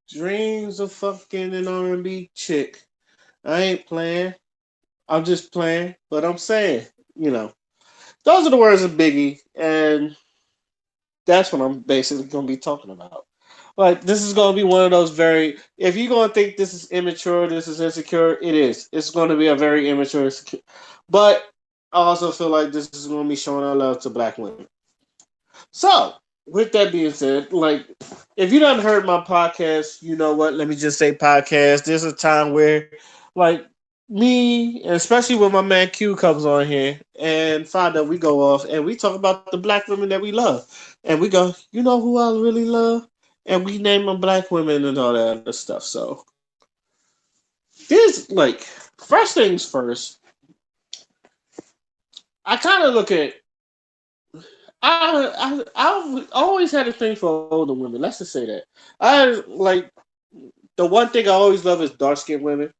dreams of fucking an R&B chick. I ain't playing. I'm just playing, but I'm saying, you know, those are the words of Biggie, and that's what I'm basically going to be talking about. Like, this is going to be one of those very. If you're going to think this is immature, this is insecure, it is. It's going to be a very immature, insecure. But I also feel like this is going to be showing our love to black women. So, with that being said, like, if you haven't heard my podcast, you know what? Let me just say podcast. There's a time where, like, me, and especially when my man Q comes on here, and find out we go off and we talk about the black women that we love. And we go, you know who I really love? And we name them black women and all that other stuff. So, there's, like, first things first, I kind of look at I've always had a thing for older women. Let's just say that. I like the one thing I always love is dark skinned women.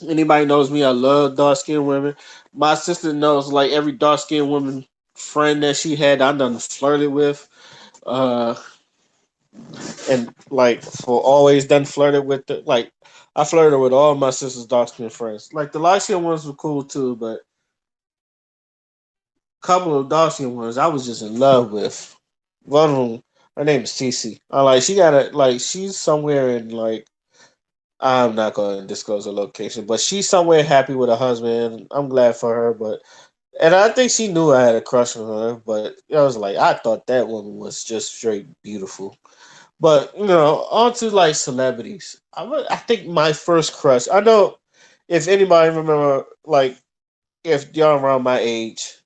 Anybody knows me, I love dark skinned women. My sister knows like every dark skinned woman friend that she had, I done flirted with. Uh, and like for always done flirted with like I flirted with all my sister's dark skinned friends. Like the light skinned ones were cool too, but a couple of dark skinned ones I was just in love with. One of them, her name is Cece. I like she got a like she's somewhere in like I'm not going to disclose her location, but she's somewhere happy with her husband. I'm glad for her, but and I think she knew I had a crush on her, but I was like I thought that woman was just straight beautiful. But on to like celebrities. I think my first crush. I know if anybody remember, like if y'all around my age,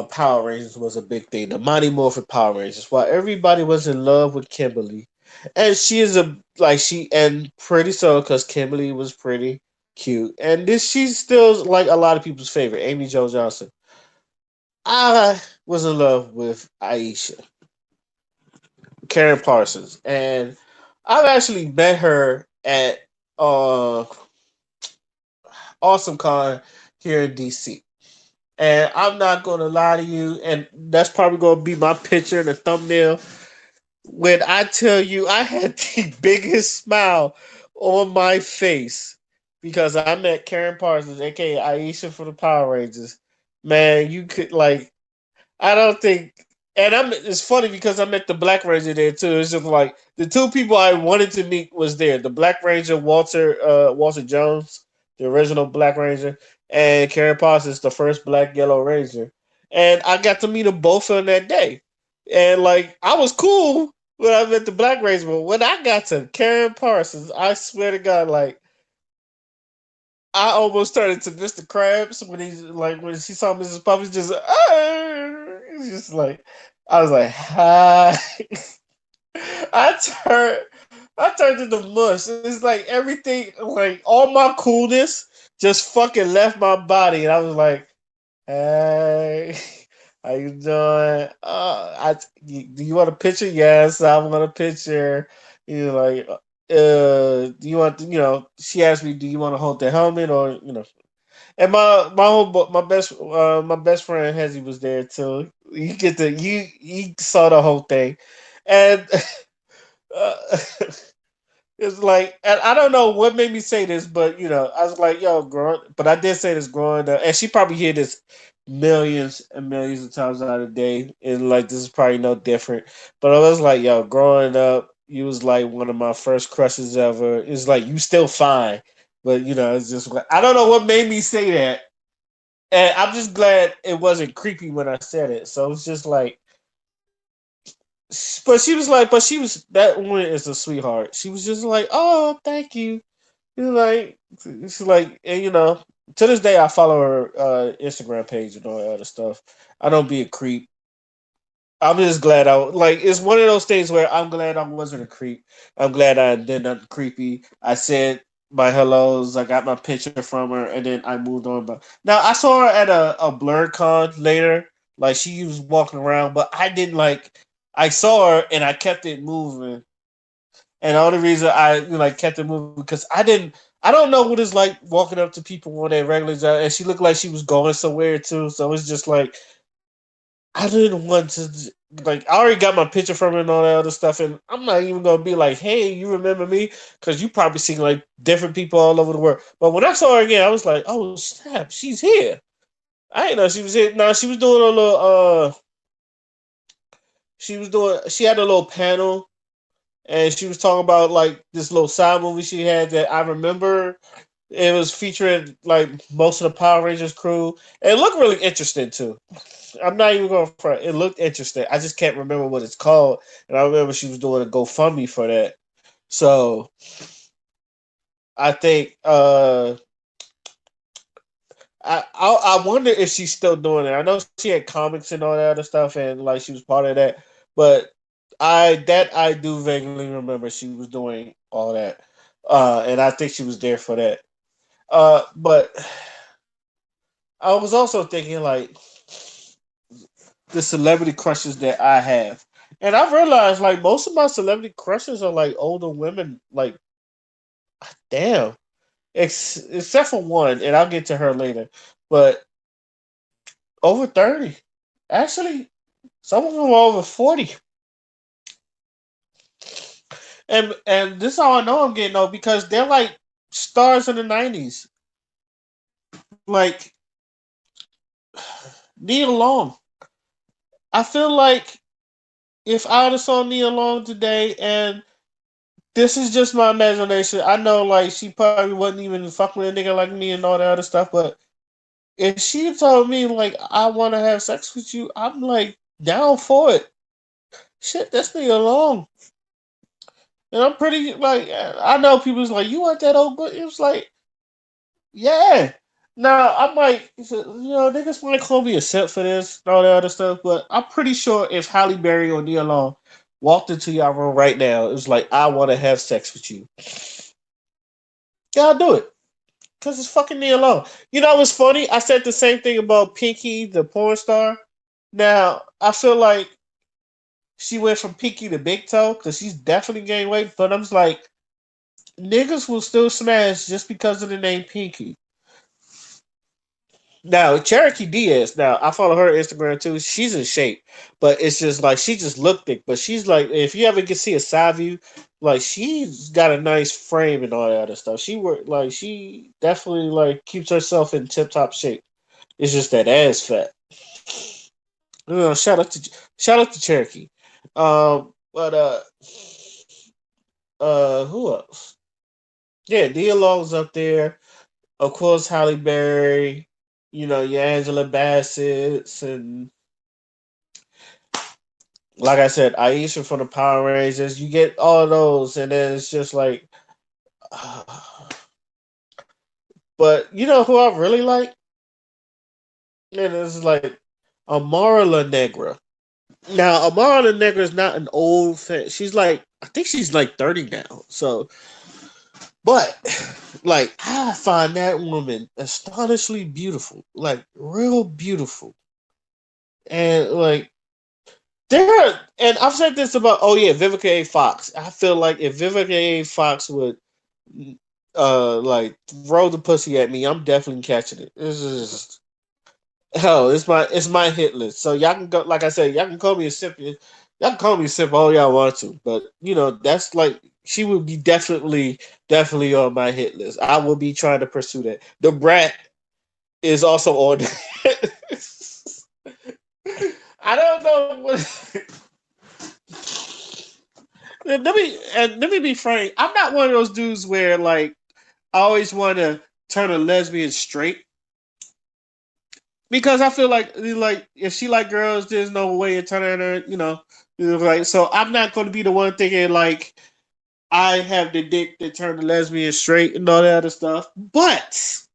Power Rangers was a big thing. The Mighty Morphin Power Rangers. While everybody was in love with Kimberly, and she is a like she and pretty so because Kimberly was pretty cute, and this she's still like a lot of people's favorite, Amy Jo Johnson. I was in love with Aisha, Karen Parsons, and I've actually met her at uh Awesome Con here in DC. And I'm not gonna lie to you, and that's probably gonna be my picture in the thumbnail. When I tell you I had the biggest smile on my face because I met Karen Parsons, aka Aisha from the Power Rangers. Man, you could like I don't think and it's funny because I met the Black Ranger there too. It's just like the two people I wanted to meet was there. The Black Ranger Walter Jones, the original Black Ranger, and Karen Parsons, the first Black Yellow Ranger. And I got to meet them both on that day. And like I was cool when I met the Black Ranger, but when I got to Karen Parsons, I swear to God, like I almost turned into Mr. Krabs when he's like when she saw Mrs. Puff, just it's just like I was like, hi. I turned I turned into mush. It's like everything like all my coolness just fucking left my body and I was like, hey, how you doing? Do you want a picture? Yes, I want a picture. You know, like, do you want? She asked me, do you want to hold the helmet or And my best friend Hezzy was there too. You saw the whole thing, and uh, it's like, and I don't know what made me say this, but I was like, yo, but I did say this growing up, and she probably hear this millions and millions of times out of the day, and like this is probably no different. But I was like, yo, growing up, you was like one of my first crushes ever. It's like you still fine, but it's just like I don't know what made me say that, and I'm just glad it wasn't creepy when I said it. So it's just like but she was that woman is a sweetheart. She was just like, oh, thank you. She's like, and to this day I follow her Instagram page and all that other stuff. I don't be a creep. I'm just glad I like. It's one of those things where I'm glad I wasn't a creep. I'm glad I did nothing creepy. I said my hellos. I got my picture from her, and then I moved on. But now I saw her at a Blurred Con later. Like she was walking around, but I didn't like. I saw her and I kept it moving. And the only reason I like kept it moving because I didn't. I don't know what it's like walking up to people on their regular job, and she looked like she was going somewhere too. So it's just like I didn't want to. like I already got my picture from her and all that other stuff, and I'm not even gonna be like, "Hey, you remember me?" Because you probably seen like different people all over the world. But when I saw her again, I was like, "Oh snap, she's here!" I didn't know she was here. Now she was doing a little. She was doing. She had a little panel, and she was talking about like this little side movie she had that I remember. It was featuring like most of the Power Rangers crew. And it looked really interesting too. I'm not even going for it. It looked interesting. I just can't remember what it's called. And I remember she was doing a GoFundMe for that. So I think I wonder if she's still doing it. I know she had comics and all that other stuff, and like she was part of that. But I do vaguely remember she was doing all that, and I think she was there for that. But I was also thinking like the celebrity crushes that I have. And I realized like most of my celebrity crushes are like older women, like damn. Except for one, and I'll get to her later. But over 30. Actually, some of them are over 40. And this is how I know I'm getting old because they're like stars in the 90s. Like Nia Long. I feel like if I would have saw Nia Long today and this is just my imagination. I know, like, she probably wasn't even fucking with a nigga like me and all that other stuff, but if she told me, like, I want to have sex with you, I'm, like, down for it. Shit, that's me alone. And I'm pretty, like, I know people's like, you want that old good? It was like, yeah. Now, I might, niggas might call me a simp for this and all that other stuff, but I'm pretty sure if Halle Berry or Nia Long walked into your room right now, it was like, I want to have sex with you. Y'all do it. Because it's fucking Nia Long. You know what's funny? I said the same thing about Pinky, the porn star. Now, I feel like she went from Pinky to Big Toe because she's definitely gained weight, but I'm just like, niggas will still smash just because of the name Pinky. Now, Cherokee Diaz, now I follow her Instagram too. She's in shape, but it's just like she just looked thick. But she's like, if you ever get see a side view, like she's got a nice frame and all that other stuff. She definitely like keeps herself in tip top shape. It's just that ass fat. Shout out to Cherokee. But who else? Yeah, Nia Long's up there. Of course, Halle Berry. You know, your Angela Bassett's and like I said, Aisha from the Power Rangers. You get all those, and then it's just like. But you know who I really like? And it's like Amara La Negra. Now, Amara La Negra is not an old fan. She's like, I think she's like 30 now. So, but like, I find that woman astonishingly beautiful, like real beautiful, and like and I've said this about, oh yeah, Vivica A. Fox. I feel like if Vivica A. Fox would, like throw the pussy at me, I'm definitely catching it. This is hell, it's my hit list. So y'all can go, like I said, y'all can call me a simp. Y'all can call me a simp all y'all want to, but that's like she would be definitely on my hit list. I will be trying to pursue that. The Brat is also on. I don't know what. Let me be frank. I'm not one of those dudes where like I always want to turn a lesbian straight because I feel like if she like girls, there's no way of turning her. Like so. I'm not going to be the one thinking like I have the dick that turned the lesbian straight and all that other stuff. But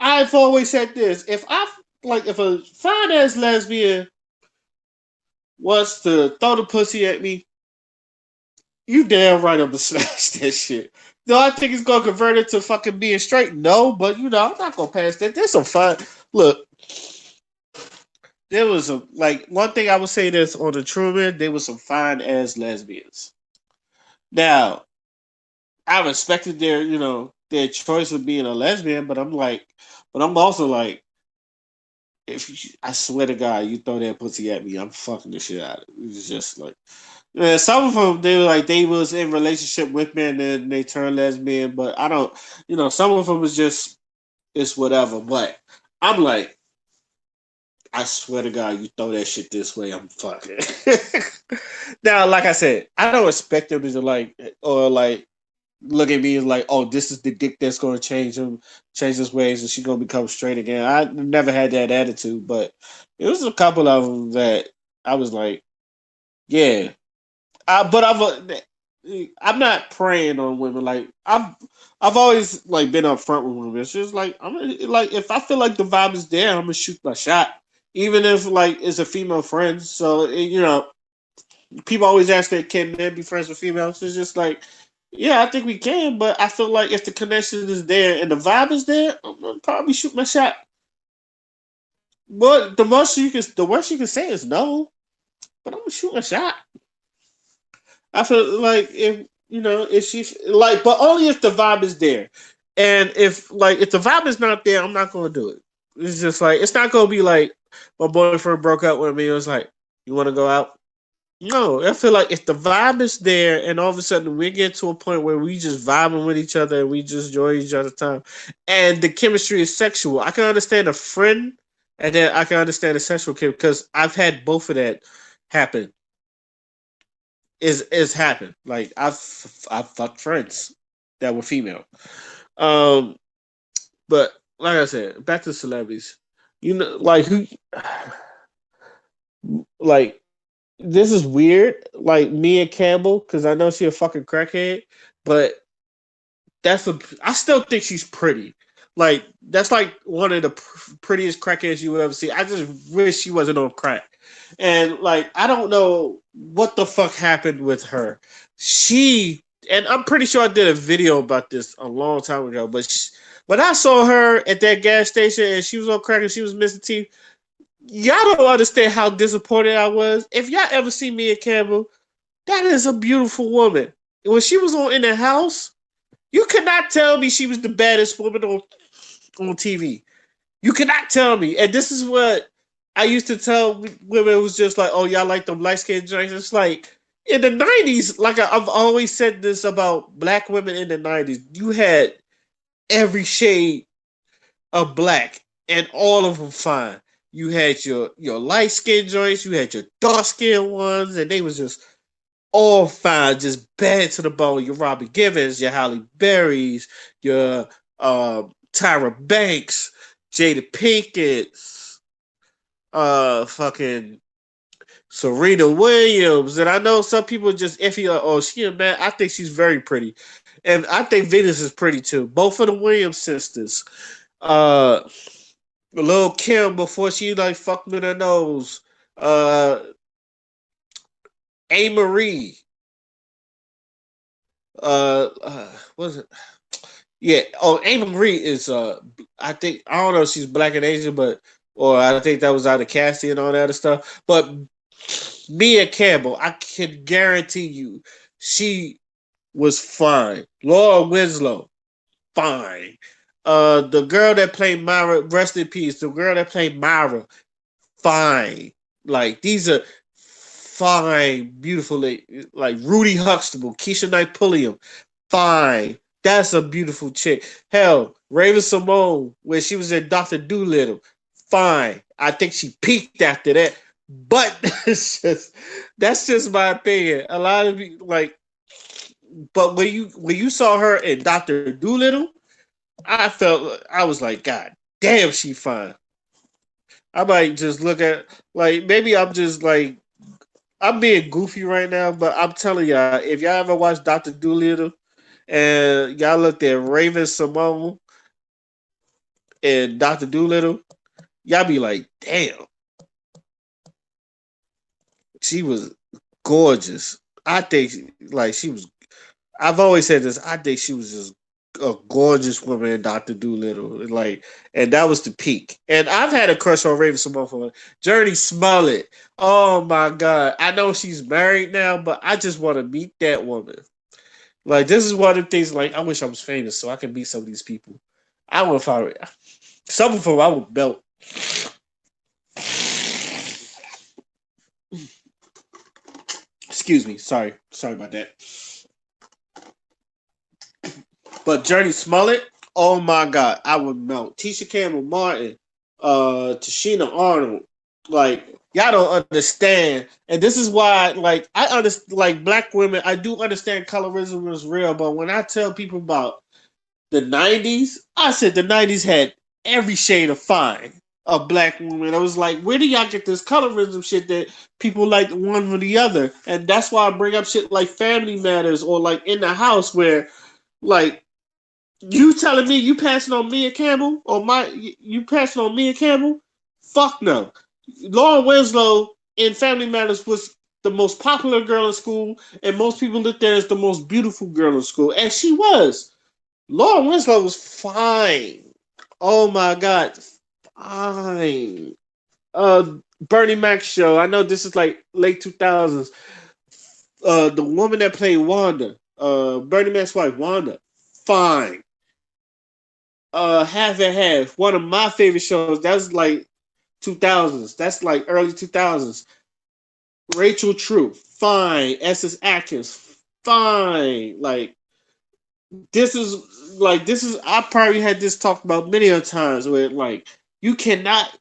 I've always said this: if a fine ass lesbian wants to throw the pussy at me, you damn right I'm gonna smash that shit. Do I think it's gonna convert it to fucking being straight? No, but I'm not gonna pass that. There's some fun. Look, there was one thing I would say this on the Truman. There was some fine ass lesbians. Now I respected their choice of being a lesbian, but I'm also like, I swear to God, you throw that pussy at me, I'm fucking the shit out of it. It's just like, yeah, some of them they were like they was in relationship with men and then they turned lesbian, but I don't, some of them was just it's whatever. But I'm like, I swear to God, you throw that shit this way, I'm fucking. Now, like I said, I don't expect them to like or like look at me and like, oh, this is the dick that's going to change his ways, and she's going to become straight again. I never had that attitude, but it was a couple of them that I was like, yeah. But I'm not preying on women. Like I've always like been upfront with women. It's just like like if I feel like the vibe is there, I'm gonna shoot my shot, even if like it's a female friend. So people always ask that can men be friends with females? It's just like, yeah, I think we can, but I feel like if the connection is there and the vibe is there, I'm gonna probably shoot my shot. But the worst you can say is no, but I'm gonna shoot my shot. I feel like if she like, but only if the vibe is there, and if the vibe is not there, I'm not gonna do it. It's just like it's not gonna be like my boyfriend broke up with me. It was like, you want to go out? No, I feel like if the vibe is there, and all of a sudden we get to a point where we just vibing with each other and we just enjoy each other's time, and the chemistry is sexual. I can understand a friend, and then I can understand a sexual chemistry because I've had both of that happen is happened. Like I've fucked friends that were female. Um, but like I said, back to celebrities. Like who, like this is weird. Like Mia Campbell, because I know she a fucking crackhead, but I still think she's pretty. Like that's like one of the prettiest crackheads you will ever see. I just wish she wasn't on crack. And like I don't know what the fuck happened with her. She and I'm pretty sure I did a video about this a long time ago. But when I saw her at that gas station and she was on crack and she was missing teeth, y'all don't understand how disappointed I was. If y'all ever see Mia Campbell, that is a beautiful woman. When she was on in the house, you could not tell me she was the baddest woman on TV. You cannot tell me. And this is what I used to tell women. It was just like, oh, y'all like them light skinned drinks. It's like in the 90s, like I've always said this about black women in the 90s, you had every shade of black and all of them fine. You had your light skinned joints, you had your dark skinned ones, and they was just all fine, just bad to the bone. Your Robbie Givens, your Halle Berrys, your Tyra Banks, Jada Pinkett, fucking Serena Williams. And I know some people just iffy like, oh, she a man. I think she's very pretty. And I think Venus is pretty too. Both of the Williams sisters. Uh Lil Kim before she like fucked with her nose. Uh A Marie. What is it? Yeah. Oh, Ava Marie is I think I don't know if she's black and Asian, but or I think that was out of casting and all that other stuff. But Mia Campbell, I can guarantee you, she was fine. Laura Winslow, fine. The girl that played Myra, rest in peace. The girl that played Myra, fine. Like these are fine, beautiful, like Rudy Huxtable, Keisha Knight Pulliam, fine. That's a beautiful chick. Hell, Raven Simone, when she was in Doctor Doolittle, fine. I think she peaked after that. But that's just my opinion. A lot of you like, but when you saw her in Doctor Doolittle, I was like, God damn, she fine. I might just look at like maybe I'm just like I'm being goofy right now, but I'm telling y'all, if y'all ever watched Doctor Doolittle and y'all looked at Raven Simone and Doctor Doolittle, y'all be like, damn, she was gorgeous. I think like she was. I've always said this. I think she was just a gorgeous woman in Doctor Doolittle. Like, and that was the peak. And I've had a crush on Raven Simone for Journey Smollett. Oh my god! I know she's married now, but I just want to meet that woman. Like, this is one of the things. Like, I wish I was famous so I could meet some of these people. I would find some of them I would belt. Excuse me. Sorry about that. But Journey Smollett, oh my God, I would melt. Tisha Campbell Martin, Tashina Arnold, like y'all don't understand. And this is why, like, I understand, like black women, I do understand colorism is real, but when I tell people about the '90s, I said the '90s had every shade of fine of black women. I was like, where do y'all get this colorism shit that people like one or the other? And that's why I bring up shit like Family Matters or like In the House, where like you telling me you passing on Mia Campbell or you passing on Mia Campbell? Fuck no. Lauren Winslow in Family Matters was the most popular girl in school, and most people looked at her as the most beautiful girl in school, and she was. Lauren Winslow was fine. Oh my god, fine. Bernie Mac show. I know this is like late 2000s. The woman that played Wanda, Bernie Mac's wife, Wanda, fine. Half and Half, one of my favorite shows. That's like 2000s. That's like early 2000s. Rachel True, fine. Essex Atkins, fine. This is I probably had this talked about many a times where like you cannot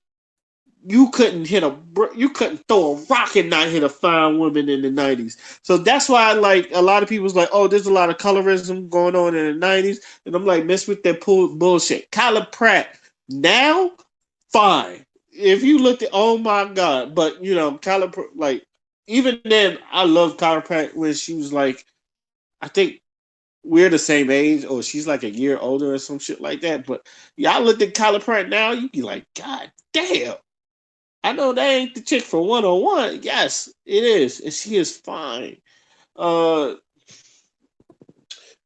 you couldn't throw a rock and not hit a fine woman in the '90s. So that's why like a lot of people's like, oh, there's a lot of colorism going on in the '90s, and I'm like, mess with that bullshit. Kyla Pratt now, fine. If you looked at, oh my god, but Kyla like even then, I love Kyla Pratt when she was like, I think we're the same age, or she's like a year older or some shit like that. But y'all look at Kyla Pratt now, you be like, God damn. I know that ain't the chick for 101. Yes, it is. And she is fine. Uh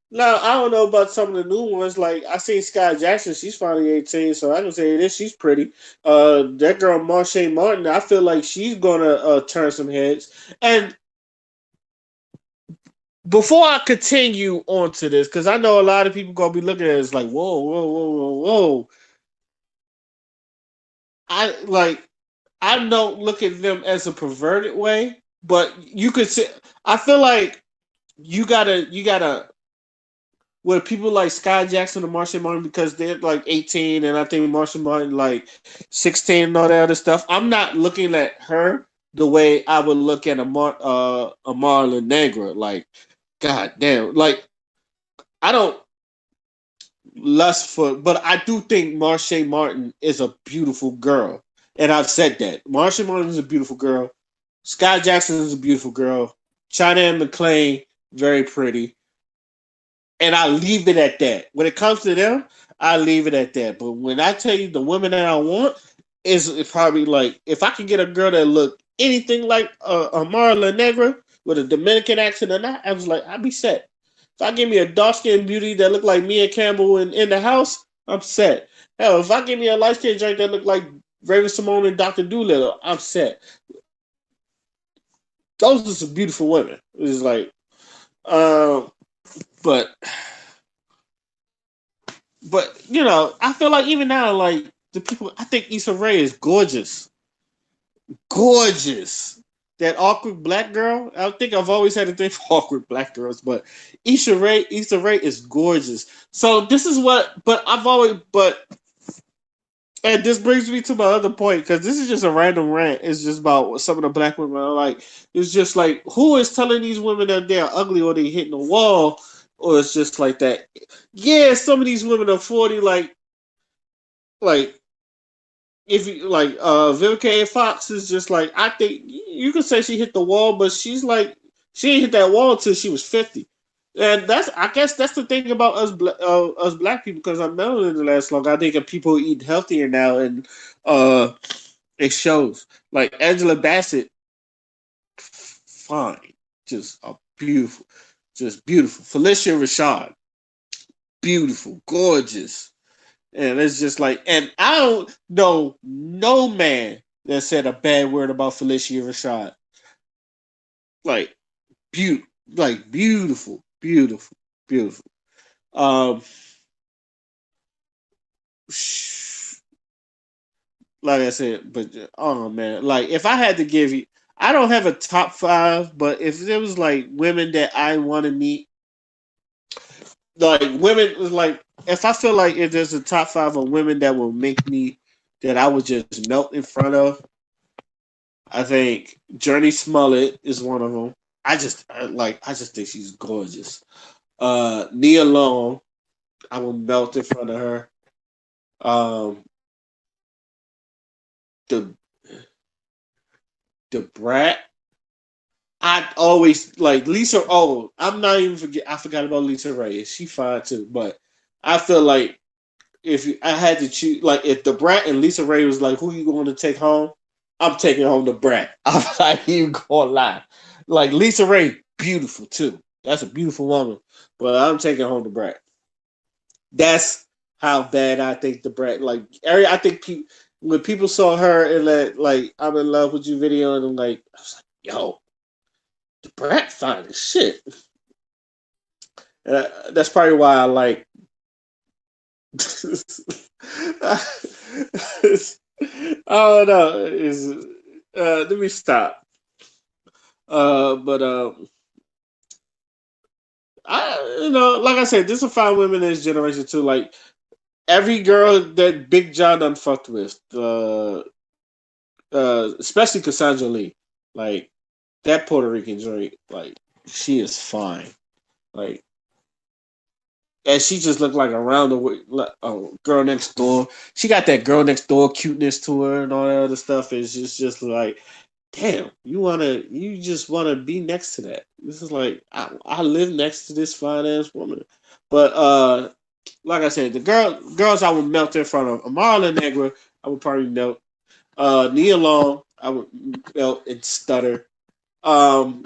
Now I don't know about some of the new ones. Like I seen Sky Jackson, she's finally 18, so I can say this, she's pretty. That girl Marsha Martin, I feel like she's gonna turn some heads. And before I continue on to this, because I know a lot of people gonna be looking at it as like, whoa, whoa, whoa, whoa, whoa. I like I don't look at them as a perverted way, but you could say I feel like you gotta with people like Sky Jackson and Marsha Martin because they're like 18 and I think Marsha Martin like 16 and all that other stuff. I'm not looking at her the way I would look at a Marlon Negra. Like, god damn. Like I don't lust for, but I do think Marsha Martin is a beautiful girl. And I've said that. Marsha Martin is a beautiful girl. Sky Jackson is a beautiful girl. China and McClain, very pretty. And I leave it at that. When it comes to them, I leave it at that. But when I tell you the women that I want, is probably like if I can get a girl that look anything like a Marla Negra with a Dominican accent or not, I was like, I'd be set. If I give me a dark skinned beauty that look like Mia Campbell in the house, I'm set. Hell, if I give me a light skinned joint that look like Raven Simone and Dr. Doolittle, I'm set. Those are some beautiful women. It's like, um, but I feel like even now, like the people, I think Issa Rae is gorgeous, gorgeous. That awkward black girl. I think I've always had a thing for awkward black girls, but Issa Rae is gorgeous. So this is what, and this brings me to my other point because this is just a random rant. It's just about what some of the black women are like. It's just like who is telling these women that they're ugly or they hitting the wall, or it's just like that. Yeah, some of these women are 40, like if you like Vivica A. Fox is just like I think you could say she hit the wall, but she's like she ain't hit that wall until she was 50. And that's I guess that's the thing about us black people because I'm melanated last long. I think that people eat healthier now and uh it shows. Like Angela Bassett, fine. Just a beautiful, just beautiful. Felicia Rashad, beautiful, gorgeous. And it's just like, and I don't know no man that said a bad word about Felicia Rashad. Like, beautiful, like beautiful, beautiful, beautiful. Um, like I said, but oh man, like if I had to give you, I don't have a top five, but if there was like women that I want to meet, like women was like if I feel like if there's a top five of women that will make me that I would just melt in front of, I think Journey Smollett is one of them. I just think she's gorgeous. Nia Long, I will melt in front of her. Um, the the brat. I always like Lisa. Oh, I'm not even forget. I forgot about Lisa Ray. She fine too, but I feel like I had to choose, like if the brat and Lisa Ray was like, who you going to take home? I'm taking home the brat. I'm not even gonna lie. Like Lisa Ray, beautiful too. That's a beautiful woman, but I'm taking home the brat. That's how bad I think the brat. Like, I think when people saw her in that like "I'm in love with you" video, and I'm like, I was like, yo, the brat fine as shit. That's probably why I like. Oh no! Is let me stop. But I like I said, this will find women in this generation too. Like every girl that Big John done fucked with, especially Cassandra Lee, like that Puerto Rican joint, like she is fine. Like and she just looked like around the like, girl next door. She got that girl next door cuteness to her and all that other stuff. It's just like, damn, you just wanna be next to that. This is like I live next to this fine ass woman, but like I said, the girls I would melt in front of Amara Negra, I would probably melt. Nia Long, I would melt and stutter. Um,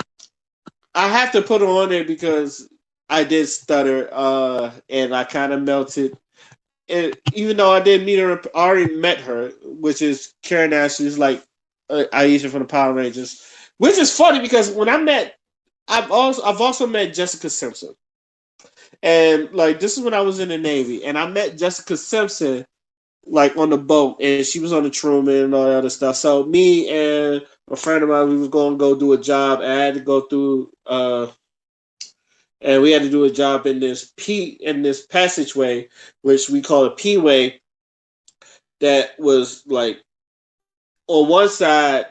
I have to put her on there because I did stutter, and I kind of melted. And even though I didn't meet her, I already met her, which is Karen Ashley's like Aisha from the Power Rangers, which is funny because when I met, I've also met Jessica Simpson, and like this is when I was in the Navy, and I met Jessica Simpson like on the boat, and she was on the Truman and all that other stuff. So me and a friend of mine, we was going to go do a job, and I had to go through and we had to do a job in this passageway, which we call a P way. That was like on one side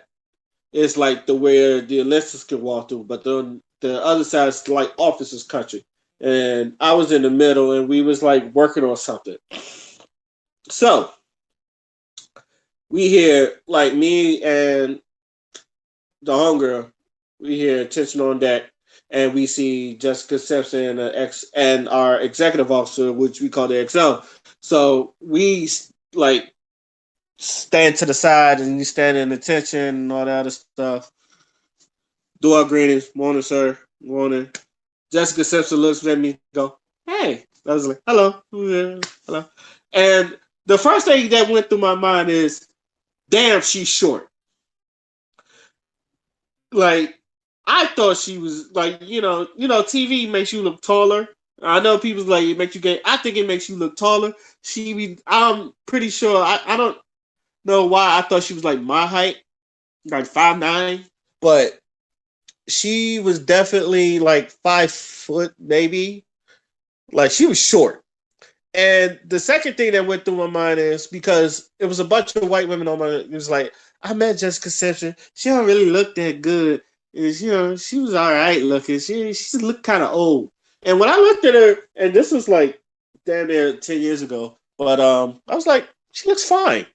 is like the where the enlisteds can walk through, but the other side is like officers' country. And I was in the middle, and we was like working on something. So we hear like me and the hunger, we hear attention on deck, and we see Jessica Simpson and our executive officer, which we call the XL. So we like stand to the side and you stand in attention and all that other stuff. Do our greetings, morning, sir, morning. Jessica Simpson looks at me, go, hey. I was like, hello, hello. And the first thing that went through my mind is, damn, she's short. Like I thought she was like, TV makes you look taller. I know people's like it makes you gay. I think it makes you look taller. I'm pretty sure. I don't know why I thought she was like my height, like 5'9", but she was definitely like 5 foot, maybe. Like she was short. And the second thing that went through my mind is because it was a bunch of white women on my. It was like I met Jessica Simpson. She don't really look that good. Is she was all right looking. She looked kind of old. And when I looked at her, and this was like damn near 10 years ago, but I was like, she looks fine.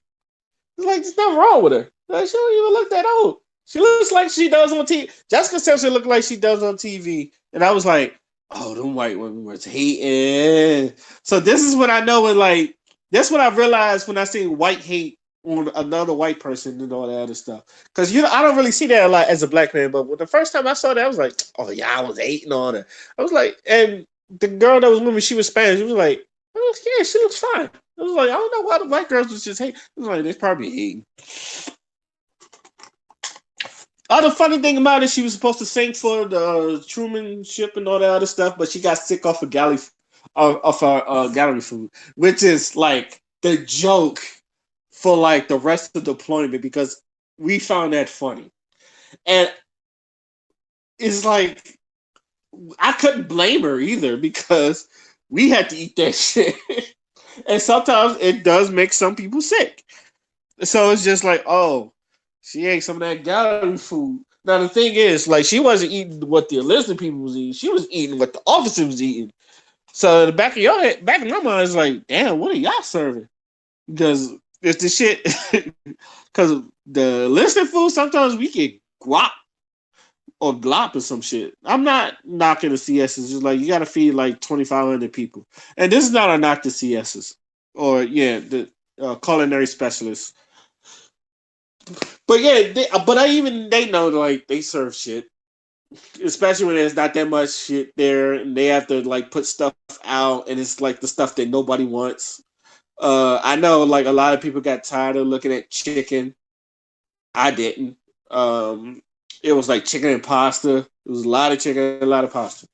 It's like there's nothing wrong with her. Like, she don't even look that old. She looks like she does on TV. Jessica Simpson looked like she does on TV, and I was like, oh, them white women was hating. So this is what I know. And like, that's what I realized when I see white hate on another white person and all that other stuff. Because I don't really see that a lot as a black man. But the first time I saw that, I was like, oh yeah, I was hating on her. I was like, and the girl that was with me, she was Spanish. She was like, oh, yeah, she looks fine. I was like, I don't know why the white girls was just hate. I was like, they probably hating. Other funny thing about it, she was supposed to sing for the Truman ship and all that other stuff, but she got sick off of her gallery food, which is like the joke for like the rest of the deployment because we found that funny. And it's like I couldn't blame her either because we had to eat that shit. And sometimes it does make some people sick. So it's just like, oh, she ate some of that gallery food. Now the thing is, like, she wasn't eating what the enlisted people was eating. She was eating what the officers was eating. So in the back of your head, back in my mind, is like, damn, what are y'all serving? Because it's the shit. Because the enlisted food, sometimes we get guap or glop or some shit. I'm not knocking the CSs. Just like you got to feed like 2,500 people, and this is not a knock to CSs or the culinary specialists. But yeah, but I even they know like they serve shit, especially when there's not that much shit there, and they have to like put stuff out, and it's like the stuff that nobody wants. I know like a lot of people got tired of looking at chicken. I didn't. Um, it was like chicken and pasta. It was a lot of chicken, a lot of pasta.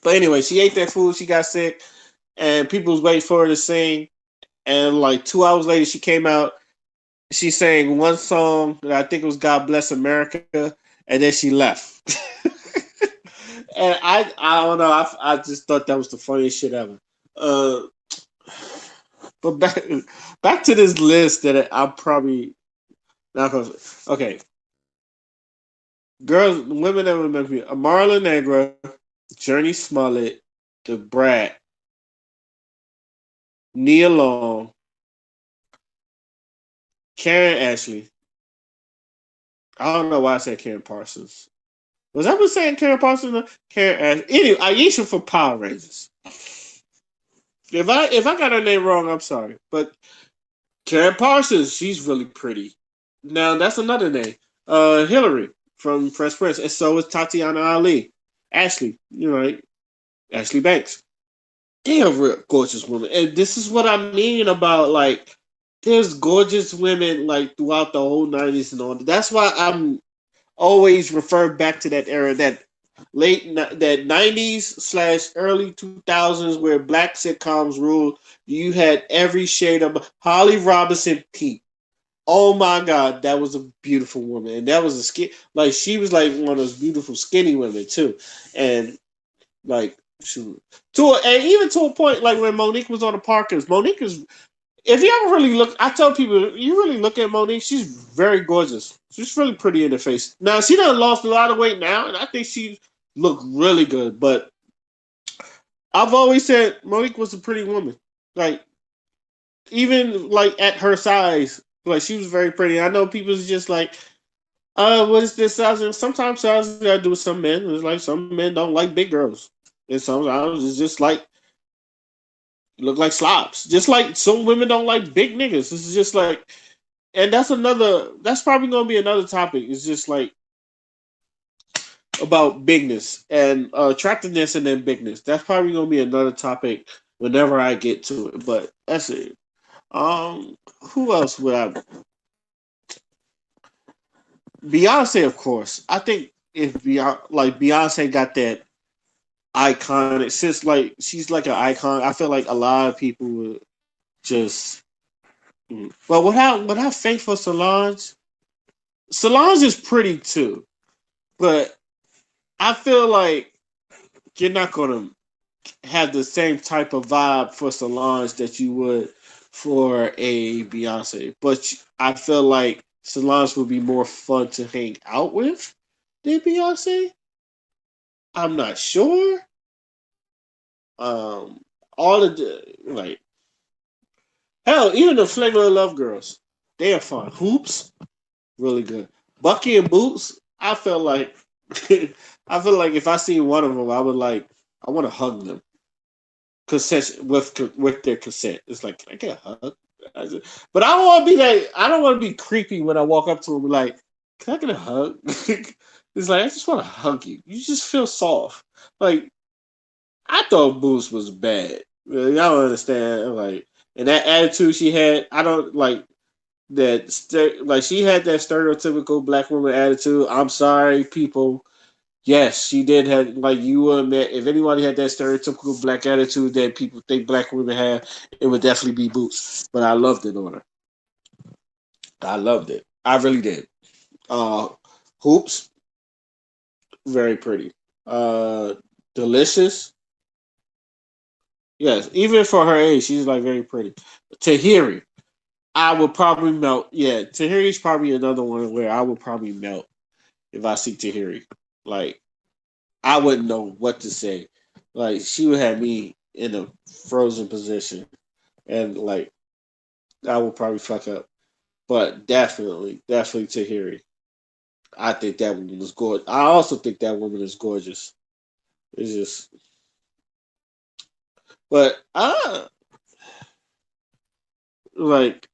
But anyway, she ate that food. She got sick, and people was waiting for her to sing. And like 2 hours later, she came out. She sang one song that I think it was "God Bless America," and then she left. And I don't know. I just thought that was the funniest shit ever. Uh, but back to this list that I'm probably not gonna. Okay, girls, women that remember me: Marla Negra, Journey Smollett, The Brat, Nia Long, Karen Ashley. I don't know why I said Karen Parsons. Was I ever saying Karen Parsons? Karen Ashley. Anyway, Aisha for Power Rangers. If I got her name wrong, I'm sorry. But Karen Parsons, she's really pretty. Now that's another name. Hillary from Fresh Prince, and so is Tatiana Ali. Ashley, right? Ashley Banks. They are real gorgeous women, and this is what I mean about like there's gorgeous women like throughout the whole '90s and all. That's why I'm always refer back to that era, that '90s slash early 2000s where black sitcoms ruled. You had every shade of Holly Robinson Peete. Oh my God, that was a beautiful woman, and that was a skin like she was like one of those beautiful skinny women too, and like shoot and even to a point like when Monique was on the Parkers. Monique is if you ever really look, I tell people, you really look at Monique, she's very gorgeous. She's really pretty in the face. Now, she done lost a lot of weight now, and I think she looked really good. But I've always said Monique was a pretty woman. Like, even like at her size, like she was very pretty. I know people's just like, what is this size? And sometimes size got to do with some men. It's like some men don't like big girls. And sometimes it's just like look like slobs. Just like some women don't like big niggas. This is just like and that's probably gonna be another topic. It's just like about bigness and attractiveness and then bigness. That's probably gonna be another topic whenever I get to it. But that's it. Who else would I? Beyonce, of course. I think if Beyonce got that iconic, since like she's like an icon, I feel like a lot of people would just. But without faithful Solange, Solange is pretty too, but I feel like you're not gonna have the same type of vibe for Solange that you would for a Beyonce. But I feel like Solange would be more fun to hang out with than Beyonce. I'm not sure. Um, all of the like hell, even the Flavor of Love girls, they are fun. Hoops, really good. Bucky and Boots, I feel like I feel like if I see one of them, I want to hug them consent with their consent. It's like can I get a hug? But I don't want to be like I don't want to be creepy when I walk up to them like can I get a hug? It's like I just want to hug you. You just feel soft. Like I thought Boost was bad. Y'all don't understand. Like and that attitude she had, I don't like like she had that stereotypical black woman attitude. I'm sorry, people. Yes, she did have like you will admit if anybody had that stereotypical black attitude that people think black women have, it would definitely be Boots. But I loved it on her. I loved it. I really did. Uh Hoops, very pretty. Uh, Delicious, yes. Even for her age, she's like very pretty. Tahiri, I would probably melt. Yeah, Tahiri's probably another one where I would probably melt if I see Tahiri. Like I wouldn't know what to say. Like she would have me in a frozen position, and like I would probably fuck up. But definitely, definitely Tahiri. I think that woman is gorgeous. I also think that woman is gorgeous. It's just, but I like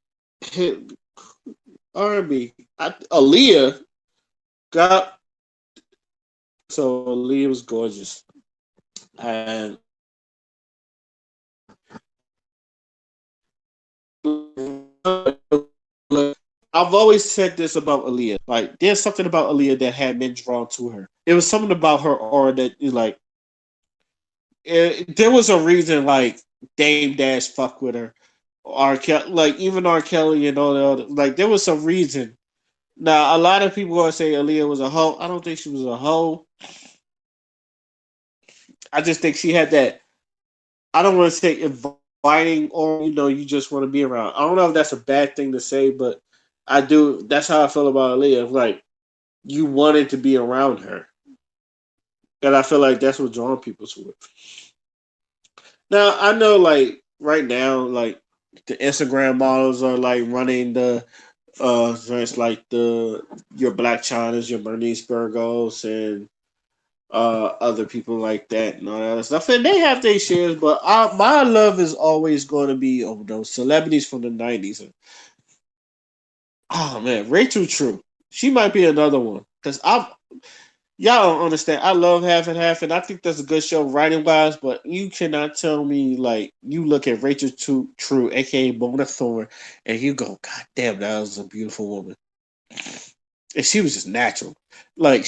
R&B. Aaliyah got so Aaliyah was gorgeous, and I've always said this about Aaliyah. Like, there's something about Aaliyah that had men drawn to her. It was something about her aura that, like, there was a reason, like, Dame Dash fuck with her. Like, even R. Kelly and all the other, like, there was some reason. Now, a lot of people gonna say Aaliyah was a hoe. I don't think she was a hoe. I just think she had that. I don't want to say inviting or you just want to be around. I don't know if that's a bad thing to say, but I do. That's how I feel about Aaliyah. Like you wanted to be around her, and I feel like that's what drawing people to it. Now I know, like right now, like the Instagram models are like running the so it's like the your Black Chinas, your Bernice Burgos, and other people like that and all that other stuff. And they have their shares, but my love is always going to be of those celebrities from the 90s. Oh man, Rachel True. She might be another one. Because y'all don't understand. I love Half and Half, and I think that's a good show writing wise, but you cannot tell me, like, you look at True, aka Mona Thorne, and you go, God damn, that was a beautiful woman. And she was just natural. Like,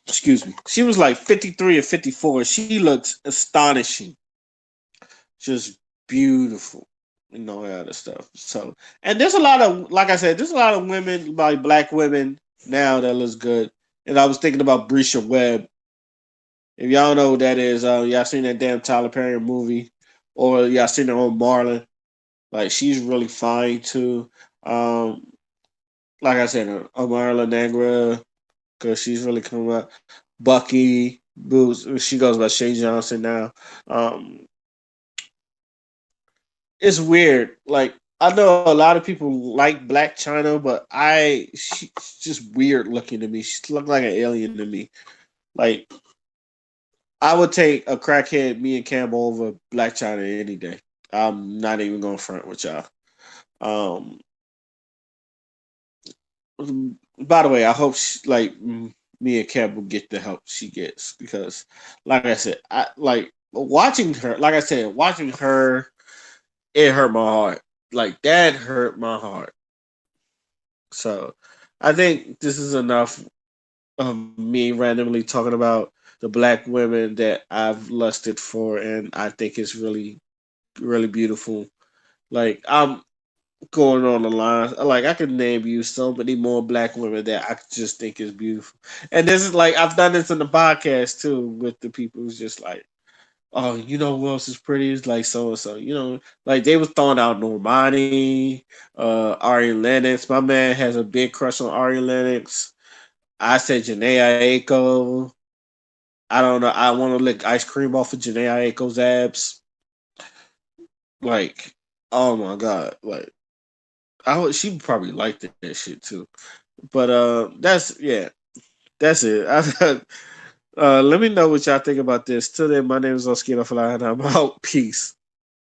excuse me, she was like 53 or 54. She looked astonishing, just beautiful, and all that other stuff. So, and there's a lot of, like I said, there's a lot of women, like black women now that looks good. And I was thinking about Brisha Webb. If y'all know who that is, y'all seen that damn Tyler Perry movie, or y'all seen her on Marlon. Like she's really fine too. Um, like I said, Marla Negra, because she's really coming up. Bucky, Boots, she goes by Shay Johnson now. Um, it's weird. Like I know a lot of people like Black China, but she's just weird looking to me. She looked like an alien to me. Like I would take a crackhead, me and Campbell over Black China any day. I'm not even going to front with y'all. Um, by the way, I hope me and Campbell get the help she gets because, like I said, I like watching her. Like I said, watching her, it hurt my heart. Like that hurt my heart. So I think this is enough of me randomly talking about the black women that I've lusted for, and I think it's really, really beautiful. Like I'm going on the line, like I could name you so many more black women that I just think is beautiful. And this is like I've done this in the podcast too with the people who's just like, oh, you know who else is pretty? It's like so and so. Like they was throwing out Normani, Ari Lennox. My man has a big crush on Ari Lennox. I said Janae Aiko. I don't know. I want to lick ice cream off of Janae Aiko's abs. Like, oh my god. Like, she would probably like that shit too. But that's yeah. That's it. Let me know what y'all think about this. Till then, my name is Oskino Fly, and I'm out. Peace.